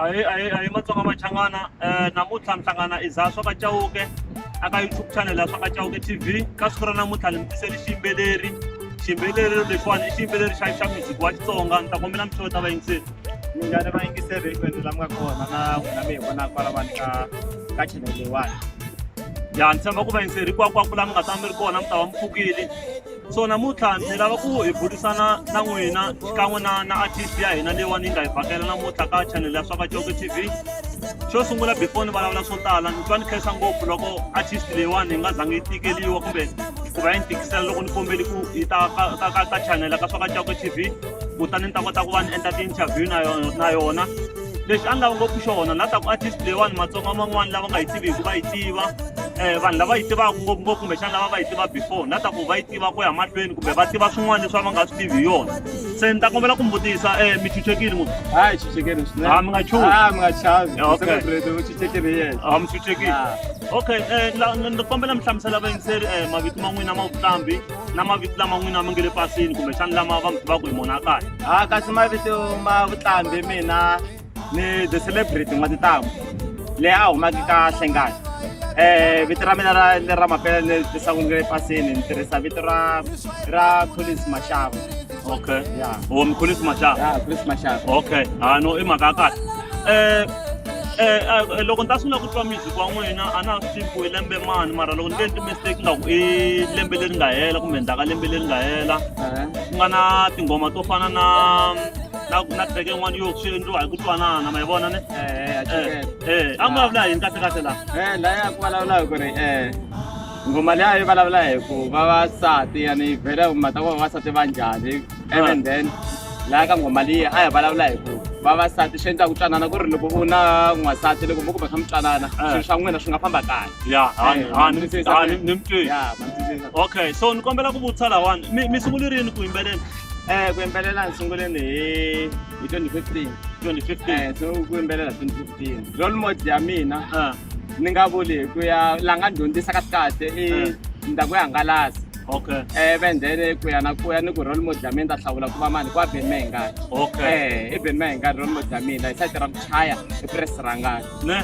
Ahí Matsonga Machangana, Namutam Sangana is also a Chauke, aka YouTube channel as a Chauke TV, Kaskurana Mutan, Shimbeleri, the one, Shimbeleri Shai music, what song and Takominam Chota Vinci. Ningana maingi sebe kwenda lamga kona na me wana kwalabanika kachene one. Ya nsema kuba inseri kwa kulanga tamir kona mtawa mfukili. So namutlha ni lava ku hi burisana na n'wina xikan'we na artist ya hina leyi ni nga hi vhakela namuntlha ka channel ya Swaka Chauke TV. Xo sungula before ni vulavula swo tala ni twa ni khensa ngopfu loko artist leyiwani hi nga zangi yi tikeliwa kumbe ku va yi ni tikisela loko ni kombeli ku yi ta ka channel ka Swaka Chauke TV kutani ni ta kota ku va ni endla ti-interview na yona. Lexi a ni lava ngopfu xona na ta ku artist leyiwani Matsonga man'wani lava nga yi tiviki va yi tiva. Vanhu lava yi tivaka ngopfungopfu kumbexana lava va yi tiva before na ta ku va yi tiva ku ya mahlweni kumbe va tiva swin'wana leswi va nga swi tivi hi yona. Se ni ta kombela ku mi vutisa mi chuchekile mu? Hayi chuchekile swinene. Mi nga chuhi? Mi nga chavi. Okay. Mi chuchekile yes. Mi chuchekile. Okay, ni kombela mi hlamusela vayingiseri mavito ma n'wina ma vuqambi na mavito lama n'wina mi nga le pasini kumbexana lama va mi tivaka hi mona kaya. Kasi mavito ma vuqambi mina ni the celebrity N'watitangu leyi a humaka ka Hlengani. Vito ra mina ra mampela ni tisangule pasini ni tirhisa vito ra Collins Mashava. Okay. Yeah. Collins Mashava. Yeah, Collins Mashava. Okay. No i mhaka kahle. Loko ni ta sungula ku twa music wa n'wina a na swi tivi ku i lembe mani mara loko ni ve ni mistake nga ku i lembe leri nga hela kumbe ndzhaka lembe leri nga hela ku nga na tinghoma to fana na track yin'wana yo swi endliwa hi ku twanana ma yi vona ne a mi vulavula yini kahle laha laya ku vulavula ku ri ngoma leyi a yi vulavula hi ku vavasati yani vhele mata ku vavasati va njhani and then laya ka ngoma leyi a hi vulavula hi ku vavasati swi endla ku twanana ku ri loko u na n'wansati loko mo kumbe kha mi twanana swilo swa n'wina swi nga famba kahle. Ya ni mi twi. Ya Okay, so ni kombela ku vutisa lawani mi sungulerini ku yimbelela? Ku yimbelela ni sunguleni hi 2015. So ku yimbelela 2015 role model ya mina ni nga vuli ku ya la nga dyondzisa kahle i ndhaku ya hangalasa. Okay. Then ku ya ni ku role model ya mina ta hlawula ku va mani ku va Ben Mayengani. Okay. I Ben Mayengani role model ya mina hi site ra ku chaya i press rangani. Ne?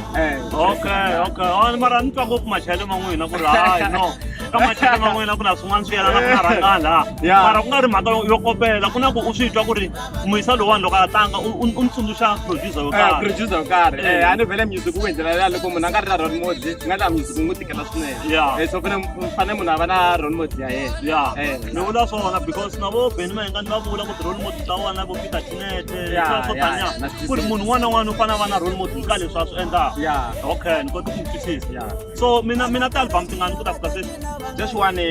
Okay. Mara ni twa ngopfu machayelo ma n'wina ku ri hayi no ka machayelo ma n'wina ku na swin'wana swi yelana ku na rangani laha mara ku nga ri mhaka yo kopela ku na ku u swi twa ku ri muyisa lowani loko a tlanga u ni tsundzuxa producer yo karhi. Producer yo karhi a ni vhele music u endlela loko munhu a nga ri na role model swi nga endla music u n'wi tikela swinene. So fanele munhu a va na role model ya yena. Ni vula swona because na vo Ben Mayengani va vula ku ti role model ta vona vo Peter Chinete swo taniya ku ri munhu un'wana na un'wana u fanele a va na role model ka leswi a swi endlaka. Okay, ni kota ku mi twisisa. So mina ti-album tingani ku ta fika sweswi? Just one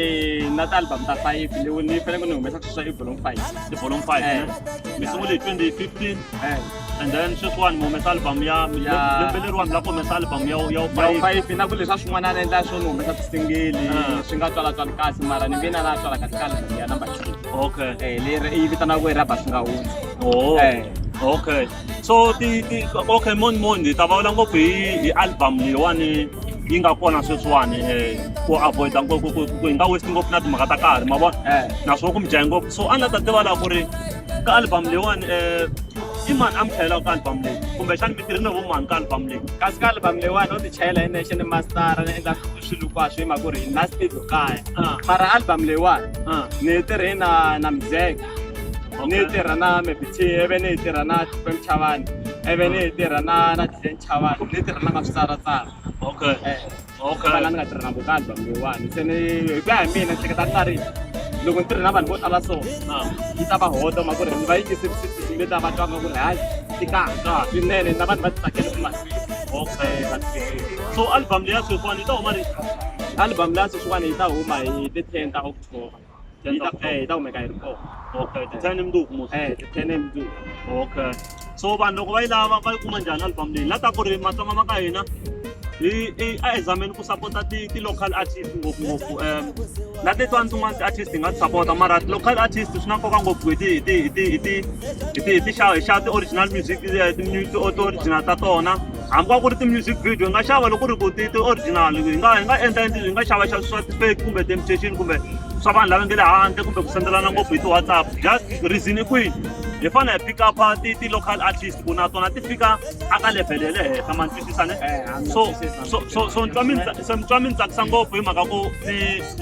na ti-album ta 5 leyi ni fanele ku ni humesa sweswi i volume 5. I volume 5 mi sungule hi 2015 and then sweswi wani mi humesa album ya lembe leriwani la ku humesa album ya 5 na ku leswi a swin'wana a ni endla swo ni humesa tisingeli swi nga twala kahle mara ni ve na twala kahle ka album ya number 2. Okay. Leyi yi vitanaka ku i raba swi nga hundzi. Okay. So okay moni ta vulavula ngopfu hi album leyiwani yi nga kona sweswiwani ku avoida ku hi nga waste ngopfu na timhaka ta karhi ma vona naswona ku mi jahi ngopfu so a ni ta tiva laha ku ri ka album leyiwani i mani a mi chayelaka ka album leyi kumbexani mi tirhile vo mani ka album leyi? Kasi ka album leyiwani u ti chayela hi nexe ni mastara ni endla swilo hinkwaswo hi mhaka ku ri hi na studio kaya mara album leyiwani ni tirhe na Mzeke ni tirha na Mpt ivi ni tirha na Tikwem Chavani ivi ni tirha na Tizen Chavani ni tirha na nga switsaratsara. Okay. Vala ni nga tirha na vo ka album leyiwani se ni hi ku ya hi mina ni hleketa ni nga ri loko ni tirha na vanhu vo tala so yi ta va hoto mhaka ku ri ni va yingisisile leti va twaka ku ri hayi ti kahle swinene na vanhu va ti tsakela ku masiku. So album leyi ya sweswiwani yi ta huma rini? Album leyi ya sweswiwani yi ta huma hi ti 10 ta October. Yi ta humeka hi ri kona. Okay, ti 10 Mdluvhu musi. Ti 10 Mdluvhu. Okay. So vanhu loko va yi lava va yi kuma njhani album leyi? La ta ku ri Matsonga ma ka hina a hi zameni ku sapota ti-local artist ngopfungopfu na tetwani tin'wana ti-artist hi nga ti sapota mara ti-local artist swi na nkoka ngopfu hi xava ti-original music ti-original ta tona hambi ka ku ri ti-music video hi nga xava loko ri ku ti-original hi nga endla hi nga xava swa ti-fake kumbe ti-imitation kumbe swa vanhu lava nge le handle kumbe ku sendelana ngopfu hi ti-WhatsApp just reason i kwini hi fane hi pick up ti local artist ku na tona ti fika aka level le henhla ma twisisane so ntwa mi tsakisa ngopfu hi mhaka ku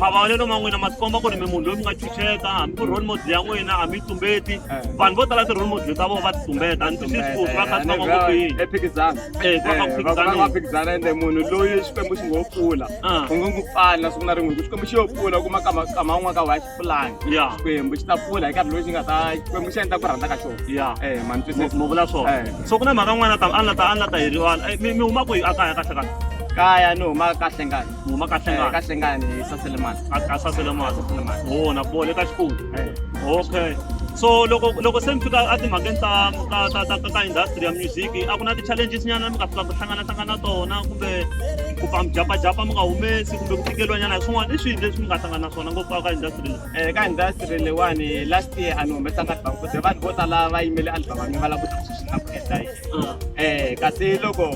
mavalelo ma n'wina ma tikomba ku ri mi munhu loyi mi nga chucheka hambi ku role model ya n'wina hambi tumbeti vanhu vo tala ti role model ta vona va ti tumbeta ni twisisi ku va kha tlanga ngopfu yini ephikizana va phikizana ende munhu loyi xikwembu xi ngo pfula u nge n'wi pfali na siku na rin'we xikwembu xi yo pfula u kuma kama un'wana ka wa xipulani xikwembu xi ta pfula hi nkarhi loyi xi nga ta xikwembu xi endla ku rhandza ka xona ma ni twisisi mo vula swona so ku na mhaka n'wana a ni ta hi rivala mi huma kwihi a kaya kahle kahle kaya ni huma ka Hlengani ni huma ka Hlengani ka Hlengani Saselemani ka Saselemani na bole ka xikulu okay so loko se mi fika a timhakeni ka industry ya music a ku na ti-challenges nyana mi nga fika ku hlangana na tona kumbe ku pfa mi japajapa mi nga humesi kumbe ku tikeriwa nyana hi swin'wana i swilo leswi mi nga hlangana na swona ngopfu ka industry leyi ka industry leyiwani last year a ni humesanga album kuze vanhu vo tala va yimele album ya mina va lava ku tiva swi na ku endla yini kasi loko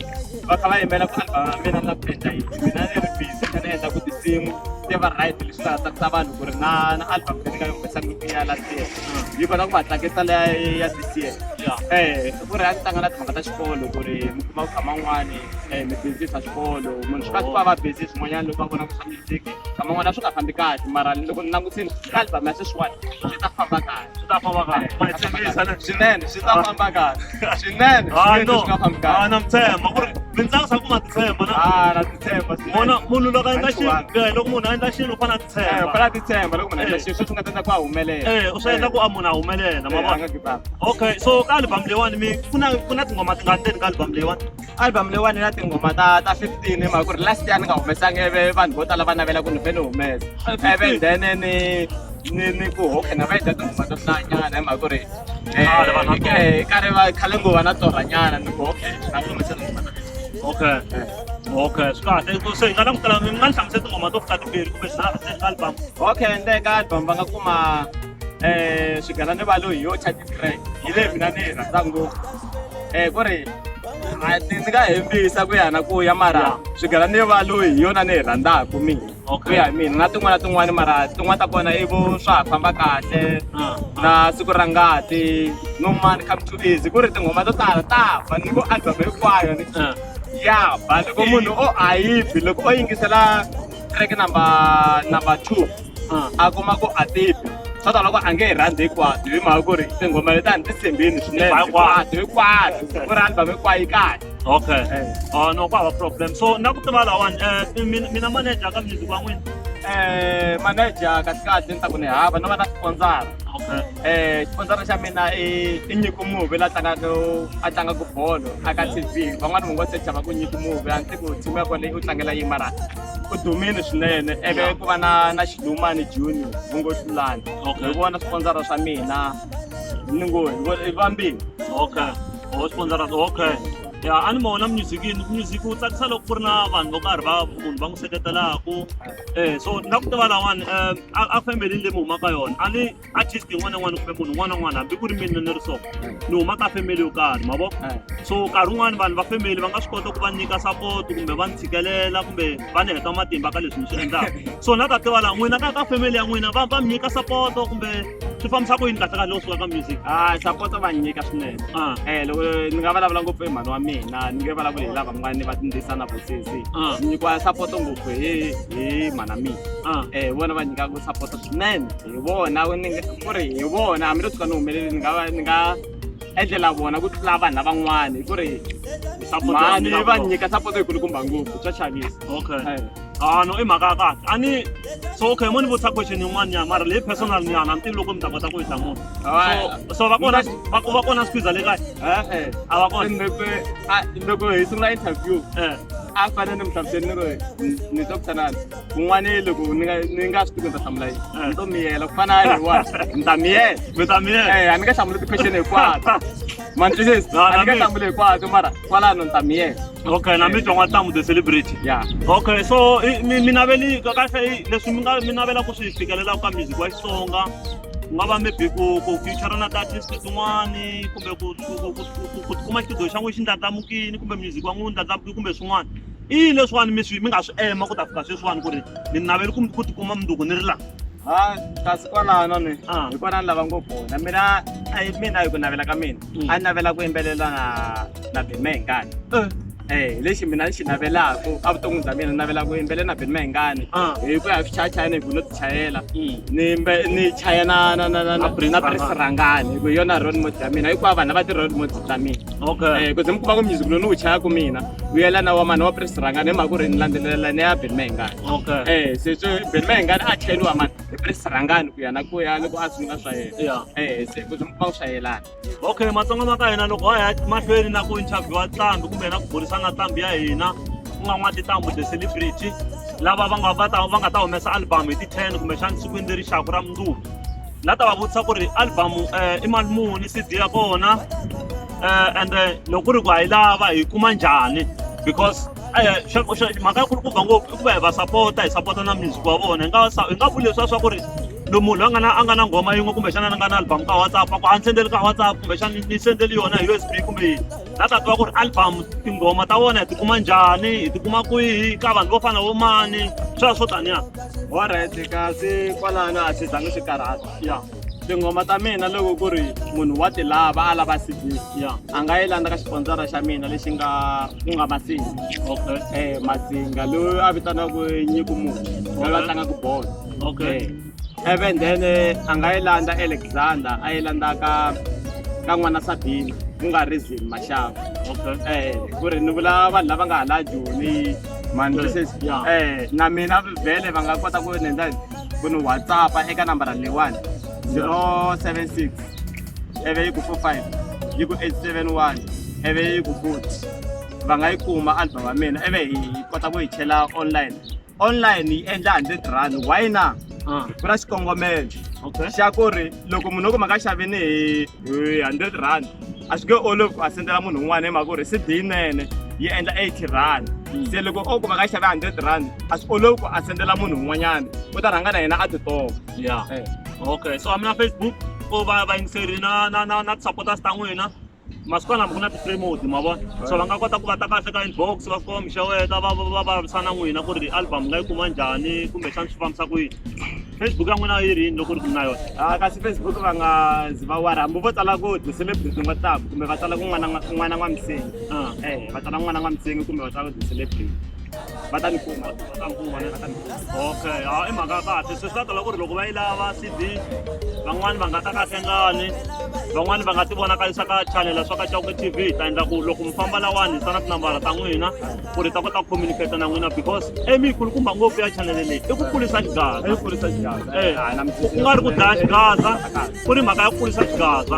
va kha va yimela ku album ya mina na ku endla yini mina ni ri busy kha ni endla ku tinsimu ti va right leswi nga tsakisa vanhu ku ri na album leyi ni nga yi humesanga ya last year yi kota ku va tsakisa leya ya this year ku ri a ni tlanga na timhaka ta xikolo ku ri mi kuma ku kama n'wani mi bizisa xikolo munhu swi kahle ku va va busy swin'wanyana loko va vona ku swa music kama n'wana swi nga fambi kahle mara loko ni langutini ka album ya sweswiwani swi ta famba kahle swinene swi ta famba kahle swinene swi nga fambi kahle na mi tshemba ku ri mi tsakisa ku ma titshemba na titshemba munhu loko a endla loko munhu a endla xilo u fanele a titshemba fana titshemba loko munhu a endla xilo swi nga ta endla ku a humelela u swi endla ku a munhu a humelela ma vona okay so ka album leyiwani mi ku na tingoma tingani ka album leyiwani album leyiwani na tingoma ta 15 hi mhaka ku ri last year ni nga humesanga ivi vanhu vo tala va navela ku ni fe ni humesa ivi then ni ku okay na va endla tingoma to hlayanyana hi mhaka ku ri karhi va khale nguva na torhanyana ni ku okay na ku humesa tingoma ta okay swi kahle se hi nga langutela mi nga ni hlamusela tingoma to fika timbirhi kumbe ka album okay ende ka album va nga kuma swigalani va loyi yo chati track hi leyi mina ni yi rhandza ngopfu ku ri ni nga hembisa ku ya na ku ya mara swigalani va loyi hi yona ni yi rhandzaka mina ku ya hi mina na tin'wana mara tin'wana ta kona i vo swa ha famba kahle na siku ra ngati no man come to easy ku ri tinghoma to tala ta fa ni ku album hinkwayo ni ba loko munhu ayiphi loko o yingisela track number 2 a kuma ku a tipi swo tala loko a nge hi rhandzi hinkwato hi mhaka ku ri tinghoma leti a ni ti tshembini swinene hinkwato ku ri album hinkwayo yi kahle okay no ku hava problem so na ku tiva lawani mina manager ka music wa n'wina manager kahle ni ta ku ni hava no va na sponsor sponsor xa mina i Nyiko Movie la a tlangaka bolo aka TV van'wana va ngo secha va ku Nyiko Movie a ni ku team ya kona leyi u tlangela yi mara u dumile swinene ivi ku va na Xilumani Junior vu ngo Hlulani hi vona sponsor swa mina ni ngo hi vambirhi sponsor okay a ni vona music wu tsakisa loko ku ri na vanhu vo karhi munhu va n'wi seketelaku so na ku tiva lawani a family leyi mi huma ka yona a ni artist yin'wana na yin'wana kumbe munhu un'wana na un'wana hambi ku ri mina ni ri so ni huma ka family yo karhi ma vo so nkarhi wun'wani vanhu va family va nga swi kota ku va nyika support kumbe va ni tshikelela kumbe va ni heta matimba ka leswi ni swi endlaka so na ta tiva la n'wina ka family ya n'wina va mi nyika support kumbe swi fambisa ku yini kahle kahle loko swi ka music support va nyika swinene loko ni nga vulavula ngopfu hi mhani wa mina ni nge vulavuli hi lava mungani va tindisa na vosesi ni nyikiwa support ngopfu hi mhana mina vona va nyikaka support swinene hi vona ku ri hi vona hambi lo tshuka ni humeleli ni nga endlela vona ku tlula vanhu lavan'wani ku ri mani va nyika support hi kulukumba ngopfu swa chavisa no i mhaka kahle a ni so okay mo ni vutisa question yin'wana nyana mara leyi personal nyana ni tivi loko mi ta kota ku yi hlamula so va kona squeezer le kaya a va kona loko hi sungula interview a fanele ni mi hlamuseli ni to kutanani kun'wana loko ni nga swi tivi ni ta hlamula yini ni to miyela ku fana na leyiwani ni ta miyela a ni nga hlamuli ti-question hinkwato ma ni twisisi a ni nga hlamuli hinkwato mara kwalano ni ta miyela okay na mi twa n'watamu the celebrity okay so mi naveli kahle leswi mi navela ku swi fikelela ka music wa Xitsonga ku nga va maybe ku feature na artist tin'wani kumbe ku kuma studio xa n'we xi ndlandlamukini kumbe music wa n'we ndlandlamuki kumbe swin'wana i leswiwani mi nga swi ema ku ta fika sweswiwani ku ri mi naveli ku tikuma mundzuku ni ri la kasi kwalano ni hi kona lava ngopfu na mina hi ku navela ka mina a navela ku yimbelela na Benny Mayengani lexi mina xi navelaku a vuton'wini bya mina navela ku yimbelela na Benny Mayengani hi ku ya swichayachayani hi ku no ti chayela ni chaya na Prince Rangani hi ku yona road mode ya mina hinkwavo vanhu va ti road mode ta mina because mi kuma ku music lowu ni wu chayaku mina wu yelana wa mani wa Prince Rangani hi mhaka ku ri ni landzelela ni ya Benny Mayengani se Benny Mayengani a chayeliwa mani hi Prince Rangani ku ya loko a sungula swa yena se because mi kuma ku swa yelana Matsonga ma ka hina loko ha ya mahlweni na ku interview ntlambi kumbe na ku burisana ntlambi ya hina un'wana tintambu the celebrity lava va nga ta humesa album hi ti 10 kumbe xana siku leri rixaka ra mundzuku la ta va vutisa ku ri album i mali muni CD ya kona and loko ku ri ku hi lava hi kuma njhani because mhaka ya kulukumba ngopfu i ku va hi va support na music wa vona hi nga vuli leswiya swa ku ri lo munhu a nga na nghoma yin'we kumbe xana nga na album ka WhatsApp ku a ni sendeli ka WhatsApp kumbe xana ni sendeli yona hi USB kumbe yini la ta tiva ku ri album tinghoma ta vona hi ti kuma njhani hi ti kuma kwihi ka vanhu vo fana vo mani swo taniya alright kasi kwalano a swi zangi swi karhata tinghoma ta mina loko ku ri munhu wa ti lava a lava CD a nga yi landza ka xiponsara xa mina lexi ku nga Masinga Masinga loyi a vitanaku Nyiko Muti loyi va tlangaku bolo even then a nga yi landza Alexander a yi landza ka n'wana Sabini ku nga Reason Mashava ku ri ni vula vanhu lava nga hala Joni na mina vhele va nga kota ku ni endla ku ni WhatsApp eka nambara leyiwani 076 ivi yi ku 45 yi ku 871 ivi yi ku 40 va nga yi kuma album wa mina ivi hi kota ku yi chela online yi endla R100 why na ku na xikongomelo xa ku ri loko munhu loko ma ka xavini hi R100 a swi nge olovi ku a sendela munhu un'wana hi mhaka ku ri CD yinene yi endla R80 se loko o kuma ka xave R100 a swi olovi ku a sendela munhu un'wanyana u ta rhanga na yena a ti tova so a mi na Facebook ko va yingiseri na supporters ta n'wina masiku lama ku na ti-free mode ma vona so va nga kota ku va ta kahle ka inbox va fika va mi xeweta va vulavurisana n'wina ku ri album nga yi kuma njhani kumbe xana swi fambisa ku yini Facebook ya n'wina yi ri yini loko ri ku na yona kasi Facebook va nga ziva wari hambi vo tsala ku ti-celebrity va taku kumbe va tsala ku n'wana N'wamsingi va tsala n'wana N'wamsingi kumbe va tsala ku ti-celebrity va ta ni kuma i mhaka kahle se swi ta tala ku ri loko va yi lava CD van'wani va nga ta kahlengani van'wani va nga ti vonakarisa ka chanela swa ka Chauke TV ta endla ku loko mi famba lawani hi sana tinambara ta n'wina ku ri ta kota ku communicate na n'wina because mikulukumba ngopfu ya chanele leyi i ku kurisa xigaza ku nga ri ku dlaya xigaza ku ri mhaka ya ku kurisa xigaza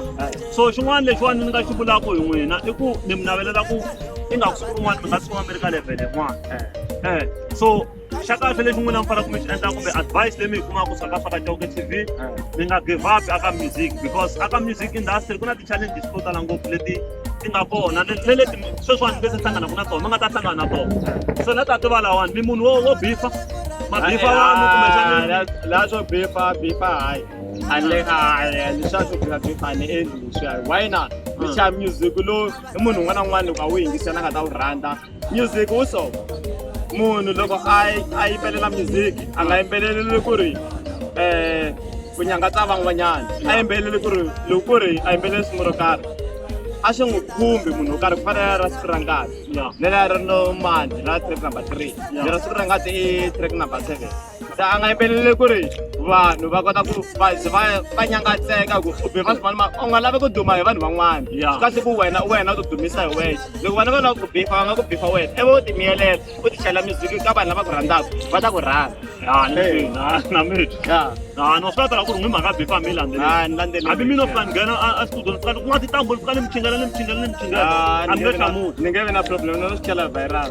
so xin'wana lexiwani ni nga xi vulaka hi n'wina i ku ni mi navelela ku i nga ku siku rin'wana mi nga sukuma mi ri ka level yin'wana so xa kahle lexi n'wina mi fanele ku mi xi endla kumbe advice leyi mi yi kumaka swa ka Chauke TV mi nga give up aka music because aka music industry ku na ti-challenges to tala ngopfu leti ti nga kona leti sweswiwani nge se hlanganaku na tona mi nga ta hlangana na tona so na ta tiva lawani mi munhu wo bifa mabifa wani kumbe laha swo bifa hayi leswiya swo bifa ni endli leswiya why not mi xa music lowu i munhu un'wana na un'wana loko a wu yingisela nga ta wu rhandza music wu so munhu loko a yimbelela music a nga yimbeleli ku ri ku nyangatsa van'wanyana a yimbeleli ku ri loko ku ri a yimbeleli simu ro karhi a swi n'wi khumbi munhu wo karhi ku fanele ra siku ra ngati lela ri no mani ra track number 3 lera siku ra ngati i track number 7 se a nga yimbeleli ku ri vanhu va kota ku va nyangatseka ku u bifa swin'wana u nga lavi ku duma hi vanhu van'wana swi kahle ku wena u ti dumisa hi wexe loko vana va lava ku bifa va nga ku bifa wena ivi u ti miyelela u ti chela music ka vanhu lava ku rhandzaka va ta ku rhandza na mina no swi tala ku ri n'wi mhaka bifa mi landzeleli hambi mina fika ni nghena a studio ni ku nga tintambu ni fika ni mi chingela a mi nge hlamuti ni nge vi na problem no swi chela virus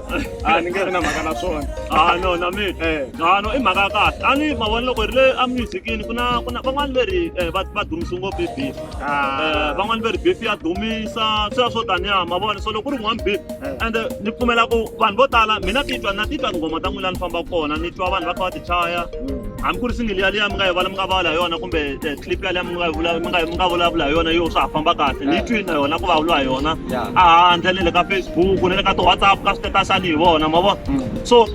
ni nge vi na mhaka na swona no na mina no i mhaka ya kahle a ni mavona loko hi ri le a musicini ku na van'wani va ri va dumisa ngopfu hi bifi van'wani va ri bifi ya dumisa sweswo swo taniya mavona so loko ku ri n'wani bifi and ni pfumela ku vanhu vo tala mina na titwa nghoma ta n'wina ni famba kona ni twa vanhu va kha va ti chaya hambi ku ri single yaliya mi nga mi nga vulavula hi yona kumbe clip yaliya mi nga vulavula hi yona yo swa ha famba kahle ni twini na yona ku vulavuriwa hi yona a handle na le ka Facebook na le ka ti-WhatsApp ka switetasa ni hi vona ma vona so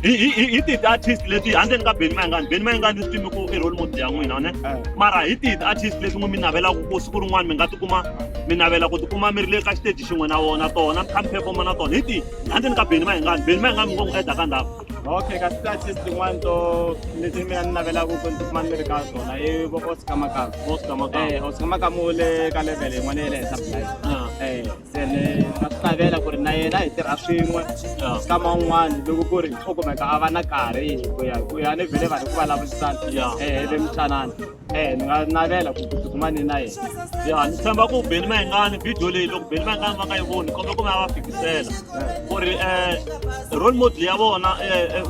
hi ti artist leti handle ka Benny Mayengani swi timi ku i role model ya n'wina ne mara hi ti artist leswi n'wi mi navelaka ku siku rin'wana mi nga tikuma mi navela ku tikuma mi ri le ka stage xin'we na wona tona mi kha mi performa na tona hi ti handle ka Benny Mayengani mi ngo n'wi eda ka ndhawu okay kasi artist tin'wana to leti mina ni navelaka ku tikuma ni ri ka tona i vo Oscar Makamu u le ka level yin'wana ya le henhla se ni nga swi navela ku ri na yena hi tirha swin'we ka man'wani loko ku ri u kumeka a va na nkarhi ku ya ni vhele vanhu ku vulavurisana le mintsanana ni nga navela ku tikuma ni na yena ni tshemba ku Benny Mayengani video leyi loko Benny Mayengani va nga yi voni kombe ku va fikisela ku ri role model ya vona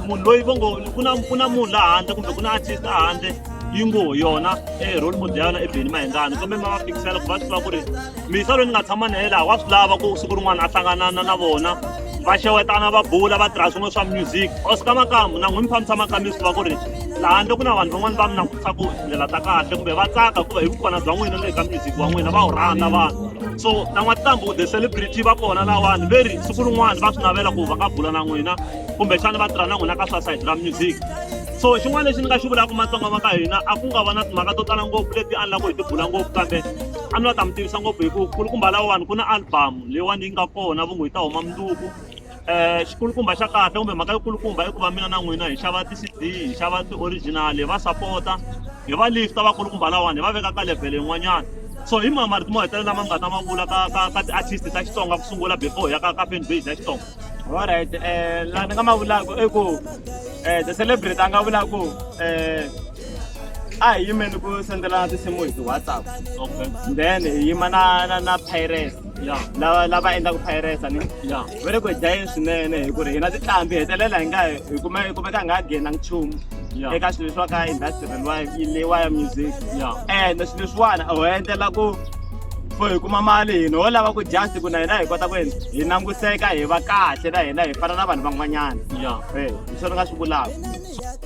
munhu loyi vo ngo ku na munhu laha handle kumbe ku na artist a handle yi ngo yona role model ya yona Benny Mayengani kombe ma va fikisela ku va swi tiva ku ri misa loyi ni nga tshama na yena laha wa swi lava ku siku rin'wana a hlangana na vona va xewetana va bula va tirha swin'we swa music Oscar Makamu na n'wi mi fambisa Makamu swi tiva ku ri laha handle ku na vanhu van'wani va mi langutisa ku tindlela ta kahle kumbe va tsaka ku va hi vukona bya n'wina le ka music wa n'wina va wu rhandza vanhu so na N'watambu the celebrity va kona lawani veri siku rin'wana va swi navela ku va nga bula na n'wina kumbe xana va tirha na n'wina ka swa side ra music so xin'wana lexi ni nga xi vulaka Matsonga ma ka hina a ku nga va na timhaka to tala ngopfu leti a ni lava ku hi ti bula ngopfu kambe a ni la ta mi tivisa ngopfu hi ku kulukumba lawani ku na album leyiwani yi nga kona vo ngo yi ta huma mundzuku xikulukumba xa kahle kumbe mhaka yo kulukumba i ku va mina na n'wina hi xava ti-CD hi xava ti-original hi va sapota hi va lifta va kulukumba lawani hi va veka ka level yin'wanyana so hi marito mo hetelela lama mi nga ta ma vula ka ti-artist ta Xitsonga ku sungula before ya ka fan base ya Xitsonga alright laha ni nga ma vulaka i ku the celebrity a nga vula ku a hi yimeni ku sendelana tinsimu hi ti-WhatsApp then hi yima na pirates lava endlaku pirates ani ve le ku hi dlayeni swinene hi ku ri hina tinqambi hi hetelela hi kumeka hi nga nghena nchumu eka swilo leswiwa ka industry leyiwa ya music and swilo leswiwani u endlela ku for hi kuma mali hina ho lava ku just ku na hina hi kota ku hi languseka hi va kahle na hina hi fana na vanhu van'wanyana hi swona nga swi vulaka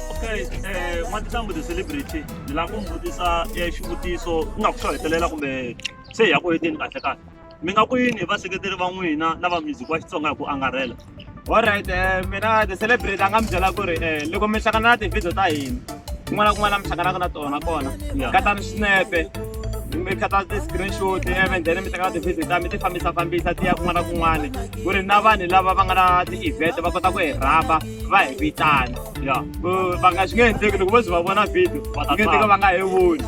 okay N'watambu the celebrity ni lava ku mi vutisa xivutiso ku nga ku xo hetelela kumbe se hi ya ku heteni kahle mi nga kwini vaseketeri va n'wina lava music wa Xitsonga hi ku angarhela alright mina the celebrity a nga mi byela ku ri loko mi hlangana na ti-video ta hina kun'wana na kun'wana mi hlanganaka na tona kona katani swinepe mi khata ti-screenshot then mi teka na ti-video ta mi ti fambisa ti ya kun'wana na kun'wana ku ri na vanhu lava va nga na ti-event va kota ku hi rhaba va hi vitana va nga swi nge endleki loko vo ze va vona video nge teka va nga hi voni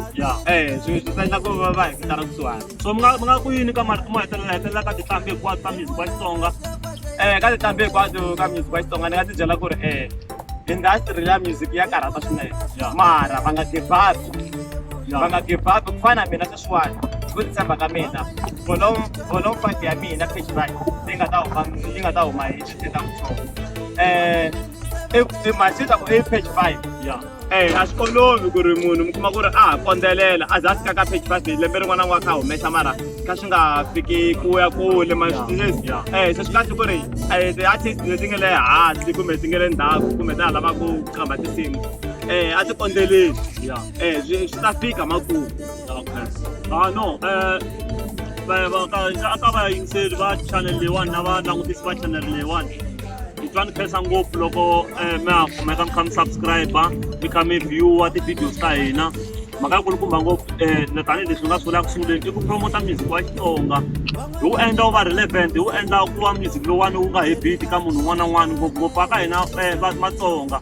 swi ta endla ku va hi vitana kusuhani so mi nga kwini ka marito mo hetelela ka tinqambi hinkwato ta music wa Xitsonga ka tinqambi hinkwato ka music wa Xitsonga ni nga ti byela ku ri industry ya music ya karhata swinene mara va nga give up ku fana na mina sweswiwani ku titshemba ka mina volume 5 ya mina page 5 yi nga ta huma hi Xitsonga i masita ku i page 5 a swi olovi ku ri munhu mi kuma ku ri a kondzelela a za a fika ka page 5 hi lembe rin'wana n'wa kha humesa mara ka swi nga fiki ku ya kule se swi kahle ku ri ti-artist leti nga le hansi kumbe ti nga le ndzhaku kumbe ta lava ku qamba tinsimu a ti kondzeleli swi ta fika makulu no aka vayingiseri va channel leyiwani na va langutisi va channel leyiwani hi twa ni khensa ngopfu loko mi ha kumeka mi kha mi subscribe mi kha mi viewa ti-videos ta hina mhaka yakulukumba ngopfu tanihileswi ni nga swi vulaka sunguleni i ku promota music wa Xitsonga hi wu endla wu va relevant hi wu endla ku va music lowuwani wu nga hebiti ka munhu un'wana na un'wana ngopfungopfu aka hina Matsonga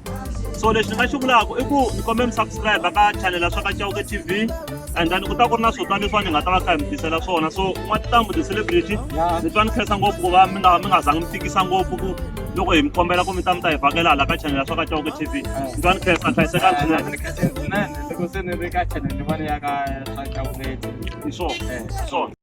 so lexi ni nga xi vulaka i ku ni kombe mi subscribe ka channel ya Swaka Chauke TV and then ku ta ku ri na swo tala leswiwani hi nga ta va kha hi mi tisela swona so N'watambu the celebrity ni twa ni khensa ngopfu ku va mi nga zangi mi tikisa ngopfu ku loko hi mi kombela ku mi ta hi vhakela hala ka channel ya Swaka Chauke TV ni twa ni khensa hlayisekani swinene loko se ni ri ka channel yin'wana ya ka Swaka Chauke hi swona